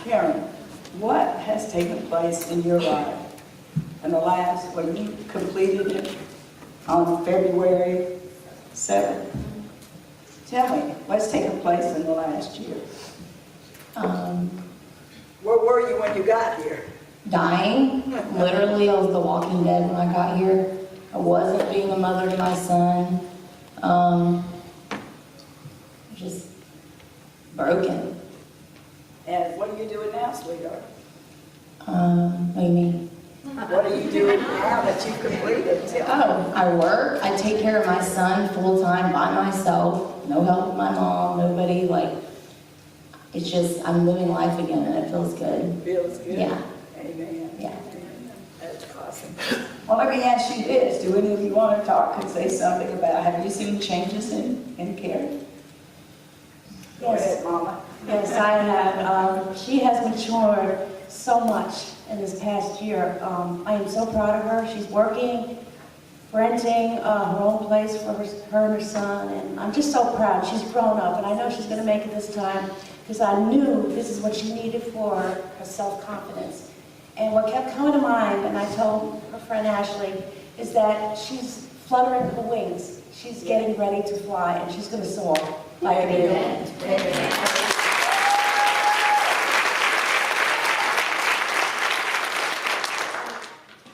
Karen, what has taken place in your life in the last, when you completed it on February 7th? Tell me, what's taken place in the last year? Where were you when you got here? Dying. Literally, I was the walking dead when I got here. I wasn't being a mother to my son. Just broken. And what are you doing now, sweetheart? What do you mean? What are you doing now that you've completed? Tell me. Oh, I work. I take care of my son full time by myself. No help with my mom. Nobody. It's just I'm living life again, and it feels good. Feels good? Yeah. Amen. Yeah. That's awesome. Well, let me ask you this. Do any of you want to talk and say something about, have you seen changes in Karen? Go ahead, Mama. Yes, I have. She has matured so much in this past year. I am so proud of her. She's working, renting her own place for her and her son, and I'm just so proud. She's grown up, and I know she's going to make it this time because I knew this is what she needed for her self-confidence. And what kept coming to mind, and I told her friend Ashley, is that she's fluttering her wings. She's getting ready to fly, and she's going to soar like an eagle.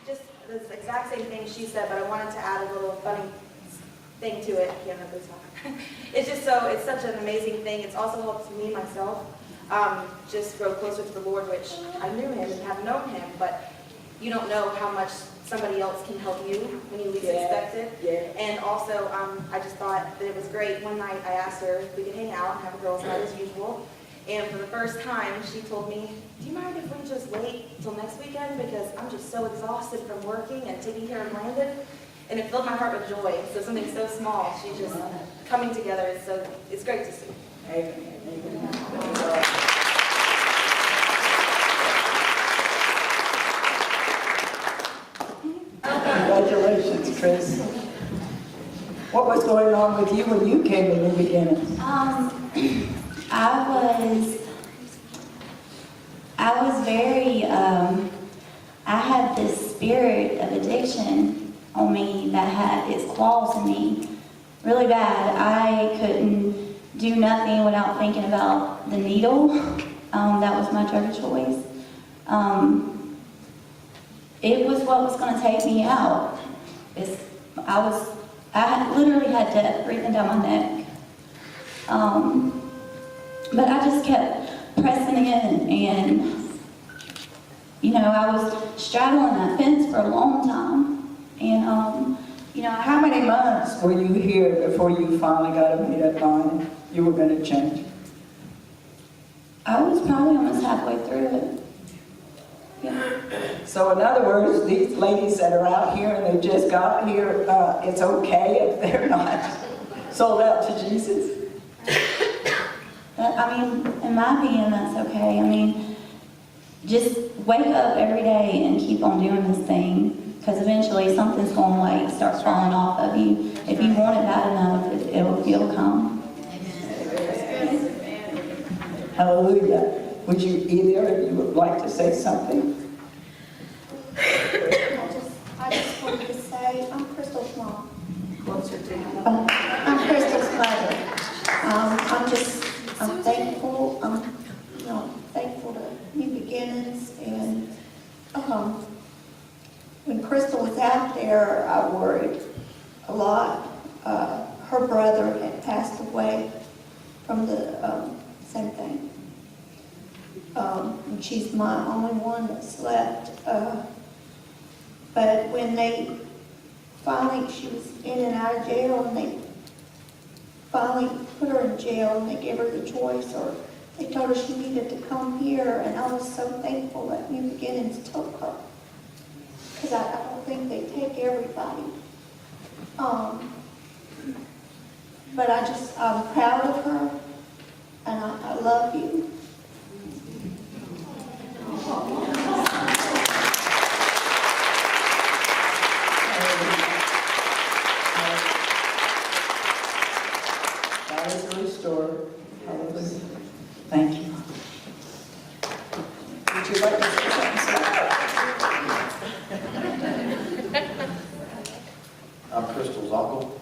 Just the exact same thing she said, but I wanted to add a little funny thing to it. I can't remember this one. It's such an amazing thing. It's also helped me, myself, just grow closer to the Lord, which I knew him and have known him, but you don't know how much somebody else can help you when you least expect it. Yeah. And also, I just thought that it was great. One night I asked her if we could hang out and have a girls' night as usual. And for the first time, she told me, do you mind if we just wait till next weekend? Because I'm just so exhausted from working and taking care of Landon. And it filled my heart with joy. So something so small, she's just coming together. It's great to see. Amen. Congratulations, Chris. What was going on with you when you came in the beginning? I was very, I had this spirit of addiction on me that had its claws in me really bad. I couldn't do nothing without thinking about the needle. That was my drug of choice. It was what was going to take me out. I literally had death breathing down my neck. But I just kept pressing in, and I was straddling that fence for a long time. And How many months were you here before you finally got a made-up mind you were going to change? I was probably almost halfway through it. Yeah. So in other words, these ladies that are out here and they just got here, it's okay if they're not sold out to Jesus? In my opinion, that's okay. Just wake up every day and keep on doing this thing, because eventually something's going to start falling off of you. If you want it bad enough, it'll come. Hallelujah. Would you, either of you would like to say something? I just wanted to say, I'm Crystal's mom. Closer to you. I'm Crystal's mother. I'm thankful. I'm thankful to New Beginnings. And when Crystal was out there, I worried a lot. Her brother had passed away from the same thing. And she's my only one that's left. But when they finally, she was in and out of jail, and they finally put her in jail, and they gave her the choice, or they told her she needed to come here, and I was so thankful that New Beginnings took her, because I don't think they take everybody. But I'm proud of her, and I love you. God is a restorer. Hallelujah. Thank you. Would you like to say something, sir? I'm Crystal's uncle.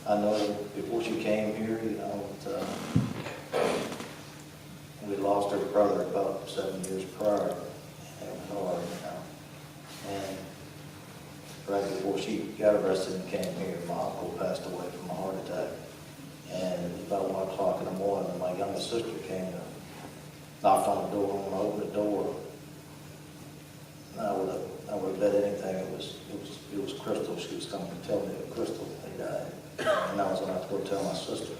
I know before she came here, we lost her brother about 7 years prior. And it was hard, And right before she got arrested and came here, my uncle passed away from a heart attack. And it was about 1 o'clock in the morning, and my youngest sister came and knocked on the door. And when I opened the door, I would have bet anything it was Crystal. She was coming to tell me that Crystal had died. And I was going to have to go tell my sister.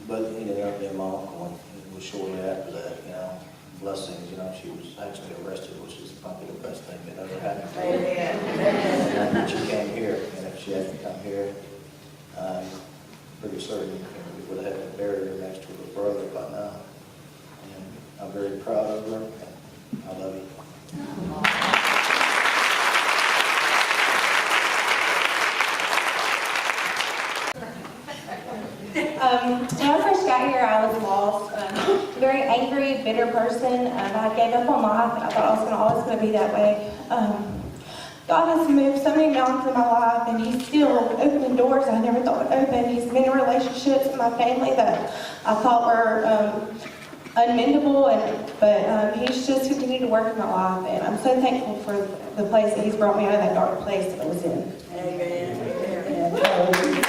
But he ended up being my uncle, and it was shortly after that, blessings, she was actually arrested, which is probably the best thing that ever happened to her. And when she came here, and if she hadn't come here, I'm pretty certain we would have had to bury her next to her brother by now. And I'm very proud of her, and I love you. When I first got here, I was lost, very angry, bitter person. I gave up on life, and I thought I was always going to be that way. God has moved so many mountains in my life, and He's still opening doors I never thought would open. He's been in relationships with my family that I thought were unmendable, but He's just continued to work in my life, and I'm so thankful for the place that He's brought me out of that dark place that I was in. Amen. Hallelujah.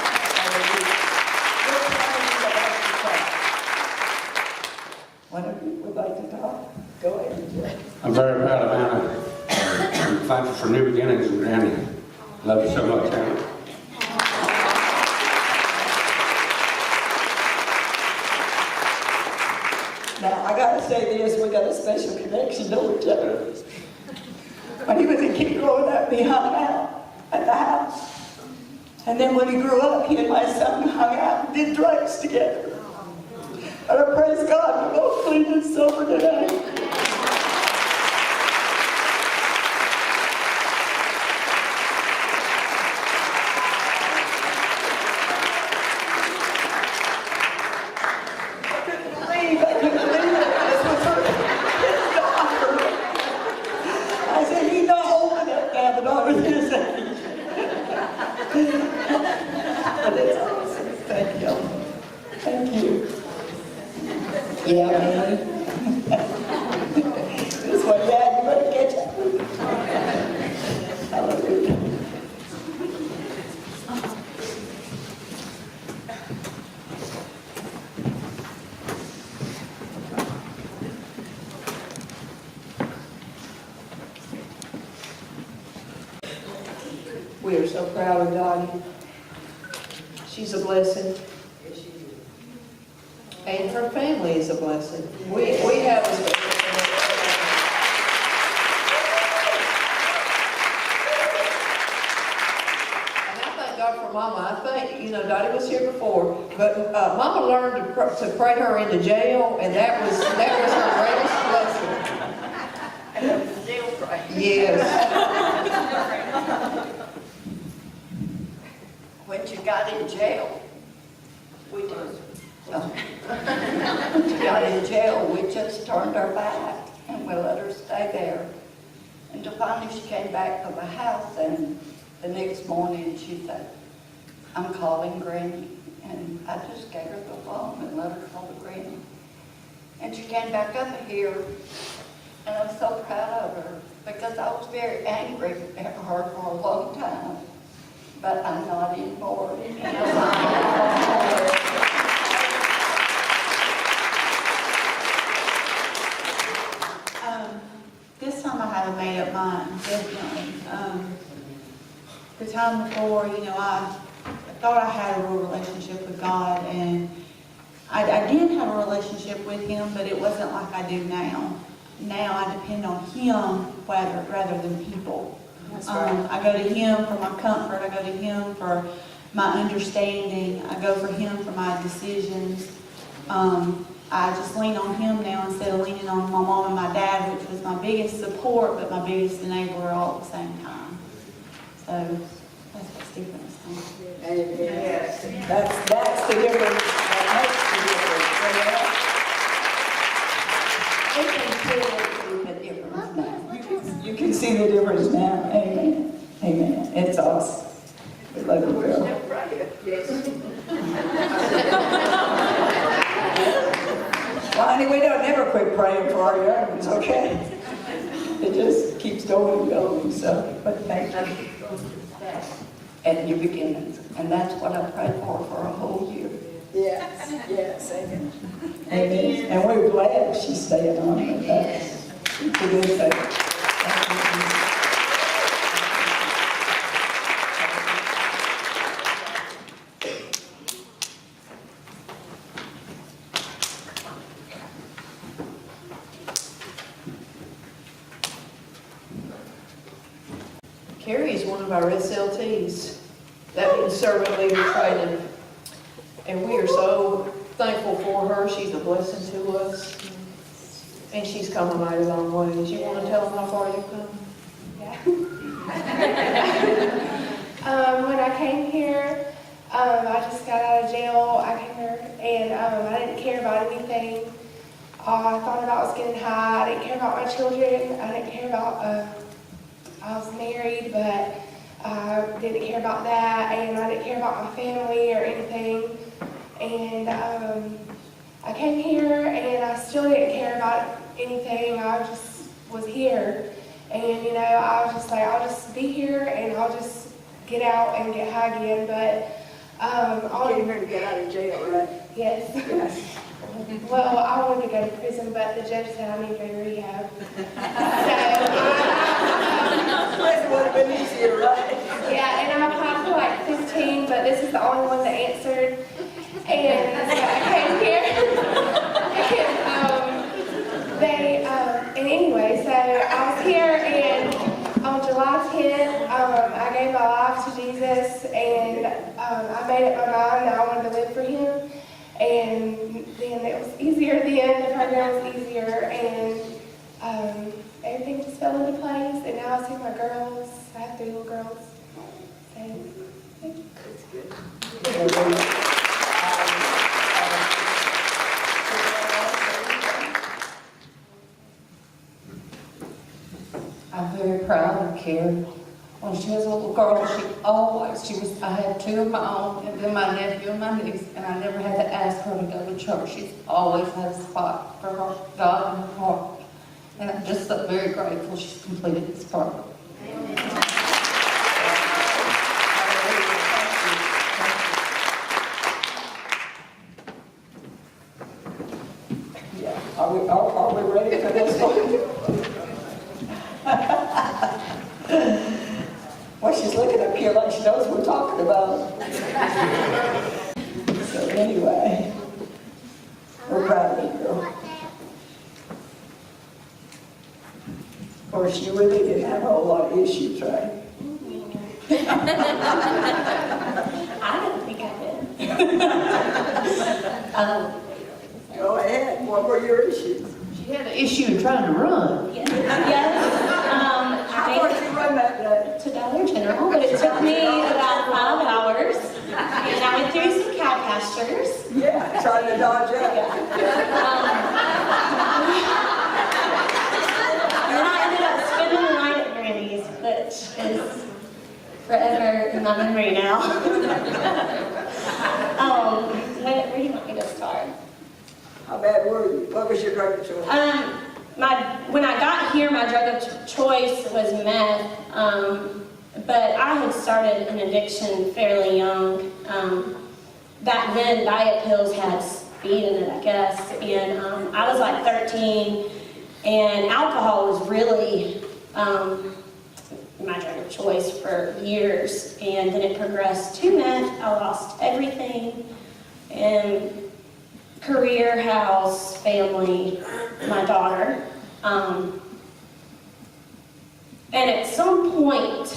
One of you would like to talk? Go ahead, Jay. I'm very proud of Anna. I'm thankful for new beginnings and Granny. Love you so much, Anna. Now, I gotta say this, we got a special connection, don't we, Joe? When he was a kid growing up, he hung out at the house. And then when he grew up, he and my son hung out and did drugs together. And I praise God, we're both clean and sober today. I couldn't believe it. This was his daughter. I said, he's not old enough now, but I was his age. But it's awesome. Thank you. Thank you. Yeah, man. This one, yeah, you better catch it. Hallelujah. We are so proud of Dottie. She's a blessing. And her family is a blessing. We have a special and I thank God for Mama. I think, Dottie was here before, but Mama learned to pray her into jail, and that was her greatest blessing. Jail cry. Yes. When she got in jail, we just, she got in jail, we just turned our back and we let her stay there. Until finally she came back to the house, and the next morning she said, I'm calling Granny. And I just gave her the phone and let her call the Granny. And she came back up here, and I'm so proud of her because I was very angry at her for a long time. But I'm not anymore. This time I haven't made up mind, definitely. The time before, I thought I had a real relationship with God, and I did have a relationship with Him, but it wasn't like I do now. Now I depend on Him rather than people. I go to Him for my comfort. I go to Him for my understanding. I go for Him for my decisions. I just lean on Him now instead of leaning on my mom and my dad, which was my biggest support, but my biggest enabler all at the same time. So that's what's different this time. Yes. That's the difference. That makes the difference. see the difference now. Amen. Amen. It's awesome. We love you, girl. Well, honey, we don't never quit praying for our young ones, okay? It just keeps going and going, so, but thank you. At your beginnings, and that's what I prayed for a whole year. Yes, yes, amen. Amen. And we're glad she's staying on with us. It's a good thing. Thank you, Jesus. Carrie is one of our SLTs. That means servant leader training. And we are so thankful for her. She's a blessing to us. And she's come a mighty long ways. You want to tell them how far you've come? When I came here, I just got out of jail. I came here and I didn't care about anything. I thought about was getting high. I didn't care about my children. I didn't care about, I was married, but I didn't care about that. And I didn't care about my family or anything. And I came here and I still didn't care about anything. I just was here. And, you know, I was just like, I'll just be here and I'll just get out and get high again. But I came here to get out of jail, right? Yes. Yes. Well, I wanted to go to prison, but the judge said I need to go to rehab. Prison would have been easier, right? Yeah, and I applied for like 15, but this is the only one that answered. And so I came here. And anyway, so I was here, and on July 10th, I gave my life to Jesus, and I made up my mind that I wanted to live for Him. And then it was easier then, the program was easier, and everything just fell into place, and now I see my girls. I have 3 little girls. So, thank you. That's good. I'm very proud of Carrie. When she was a little girl, I had 2 of my own, and then my nephew and my niece, and I never had to ask her to go to church. She's always had a spot for her, God in her heart. And I'm just so very grateful she's completed this program. Yeah. Are we ready for this one? Well, she's looking up here like she knows what we're talking about. So anyway, we're proud of you, girl. Of course, you really didn't have a whole lot of issues, right? I don't think I did. Go ahead. What were your issues? She had an issue in trying to run. Yes. How far did you run that day? To Dollar General, but it took me about 5 hours. And I went through some cow pastures. Yeah, trying to dodge up. And then I ended up spending the night at Granny's, which is forever in my memory now. Where do you want me to start? How bad were you? What was your drug of choice? When I got here, my drug of choice was meth, but I had started an addiction fairly young. Back then, diet pills had speed in it, I guess, and I was like 13, and alcohol was really my drug of choice for years, and then it progressed to meth. I lost everything, and career, house, family, my daughter. And at some point,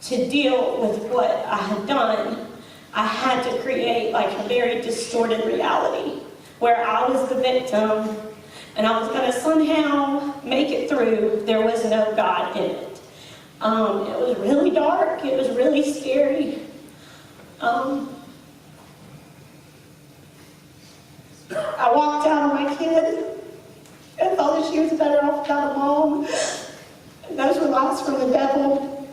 to deal with what I had done, I had to create like a very distorted reality where I was the victim and I was going to somehow make it through. There was no God in it. It was really dark. It was really scary. I walked out on my kid and thought that she was better off without a mom. lies from the devil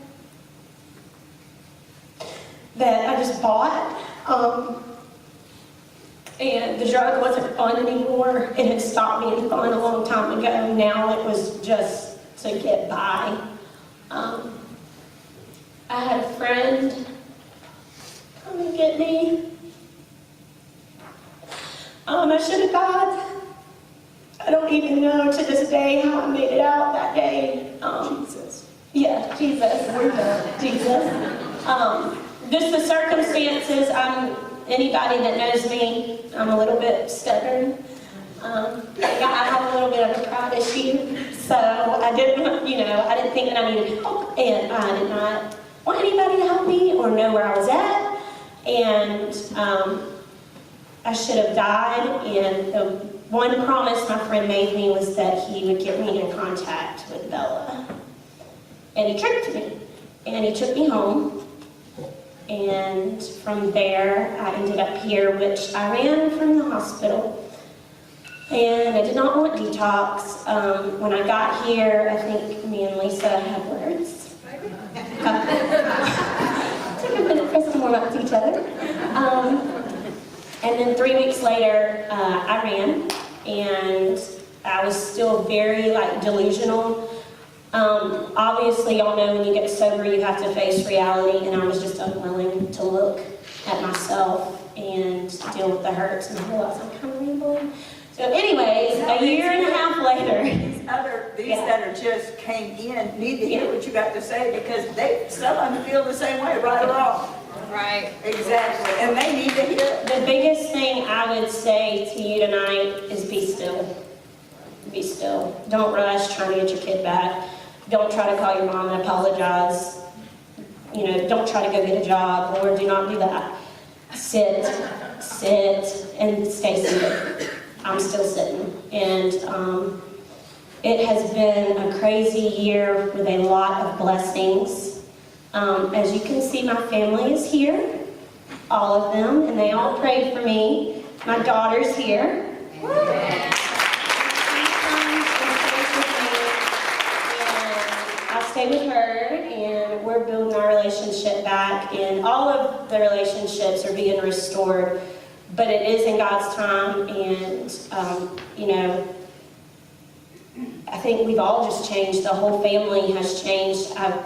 that I just bought. And the drug wasn't fun anymore. It had stopped being fun a long time ago. Now it was just to get by. I had a friend come and get me. I should have died. I don't even know to this day how I made it out that day. Jesus. Yeah, Jesus. Jesus. Just the circumstances, anybody that knows me, I'm a little bit stubborn. I have a little bit of a pride issue, so I didn't, I didn't think that I needed help, and I did not want anybody to help me or know where I was at, and I should have died, and the one promise my friend made me was that he would get me in contact with Bella, and he tricked me, and he took me home. And from there, I ended up here, which I ran from the hospital. And I did not want detox. When I got here, I think me and Lisa had words. Took a minute for us to warm up to each other. And then 3 weeks later, I ran. And I was still very, delusional. Obviously, y'all know when you get sober, you have to face reality, and I was just unwilling to look at myself and deal with the hurts, and I realized I'm kind of rambling. So anyways, a year and a half later. These that are just came in need to hear what you got to say, because some of them feel the same way, right or wrong. Right. Exactly, and they need to hear it. The biggest thing I would say to you tonight is be still. Be still. Don't rush trying to get your kid back. Don't try to call your mom and apologize. Don't try to go get a job. Lord, do not do that. Sit, and stay seated. I'm still sitting. And it has been a crazy year with a lot of blessings. As you can see, my family is here, all of them, and they all prayed for me. My daughter's here. Stay with her, and we're building our relationship back, and all of the relationships are being restored, but it is in God's time, and I think we've all just changed. The whole family has changed. I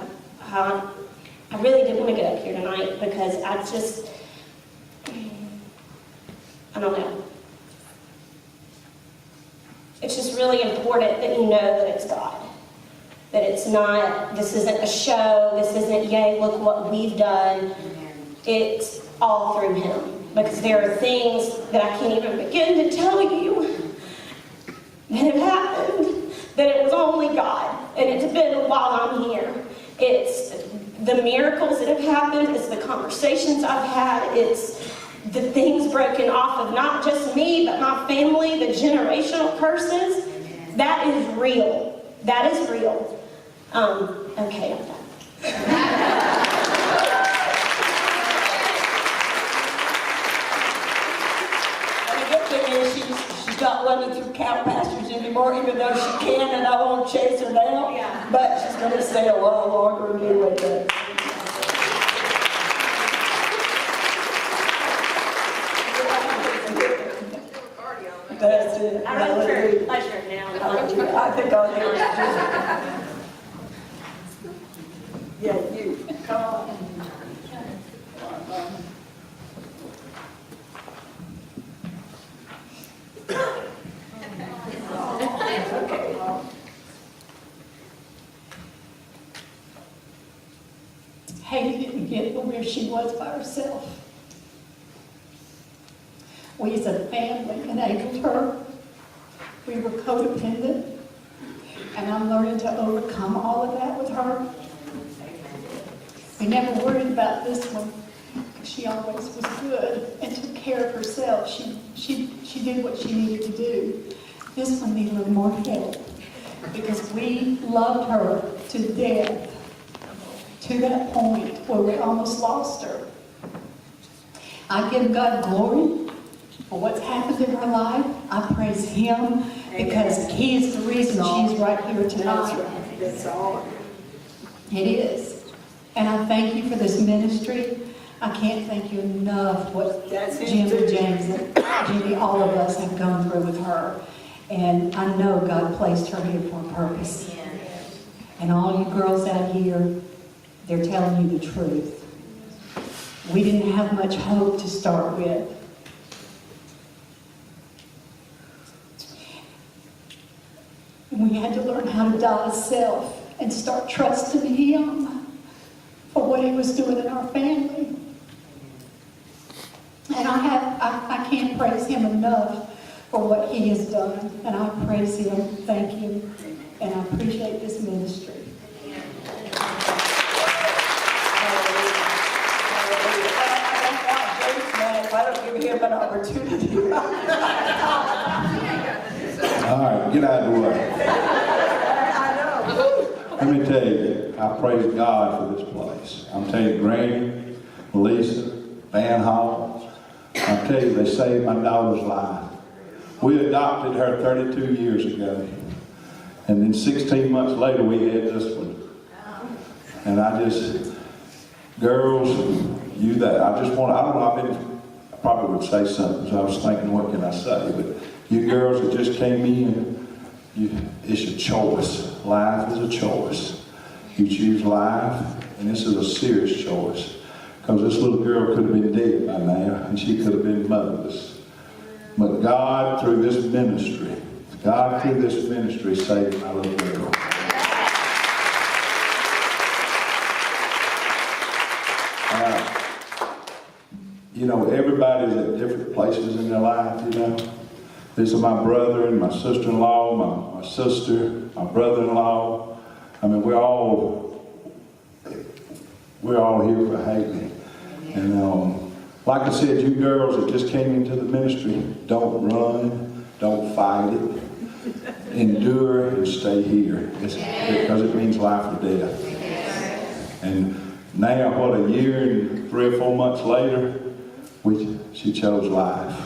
really didn't want to get up here tonight because I don't know. It's just really important that you know that it's God. That it's not, this isn't a show, this isn't, yay, look what we've done. It's all through Him. Because there are things that I can't even begin to tell you that have happened, that it was only God. And it's been while I'm here. It's the miracles that have happened, it's the conversations I've had, it's the things broken off of not just me, but my family, the generational curses. That is real. That is real. Okay, I'm done. And the good thing is she's not running through cow pastures anymore, even though she can, and I won't chase her down. Yeah. But she's going to stay a while longer and do with it. That's it. I run for pleasure now. I think I'll do it. Yeah, you. Come on. Okay. Hated to get where she was by herself. We as a family enabled her. We were codependent, and I'm learning to overcome all of that with her. We never worried about this one, because she always was good and took care of herself. She did what she needed to do. This one needed a little more help, because we loved her to death, to that point where we almost lost her. I give God glory for what's happened in her life. I praise Him because He is the reason she's right here tonight. That's all. It is. And I thank you for this ministry. I can't thank you enough what That's it Jim too. and James and Jenny, all of us have gone through with her. And I know God placed her here for a purpose. And all you girls out here, they're telling you the truth. We didn't have much hope to start with. And we had to learn how to die to self and start trusting Him for what He was doing in our family. And I can't praise Him enough for what He has done. And I praise Him, thank Him, and I appreciate this ministry. If I don't give him an opportunity. All right, get out of the way. I know. Let me tell you, I praise God for this place. I'm telling you, Granny, Lisa, Van Hall, I tell you, they saved my daughter's life. We adopted her 32 years ago. And then 16 months later, we had this one. And girls, I don't know, I probably would say something, so I was thinking, what can I say? But you girls that just came in, it's a choice. Life is a choice. You choose life, and this is a serious choice. Because this little girl could have been dead by now, and she could have been motherless. But God, through this ministry, saved my little girl. Everybody's at different places in their life, This is my brother and my sister-in-law, my sister, my brother-in-law. I mean, we're all here for Haley. And like I said, you girls that just came into the ministry, don't run, don't fight it. Endure and stay here. Because it means life or death. And now, a year and 3 or 4 months later, she chose life.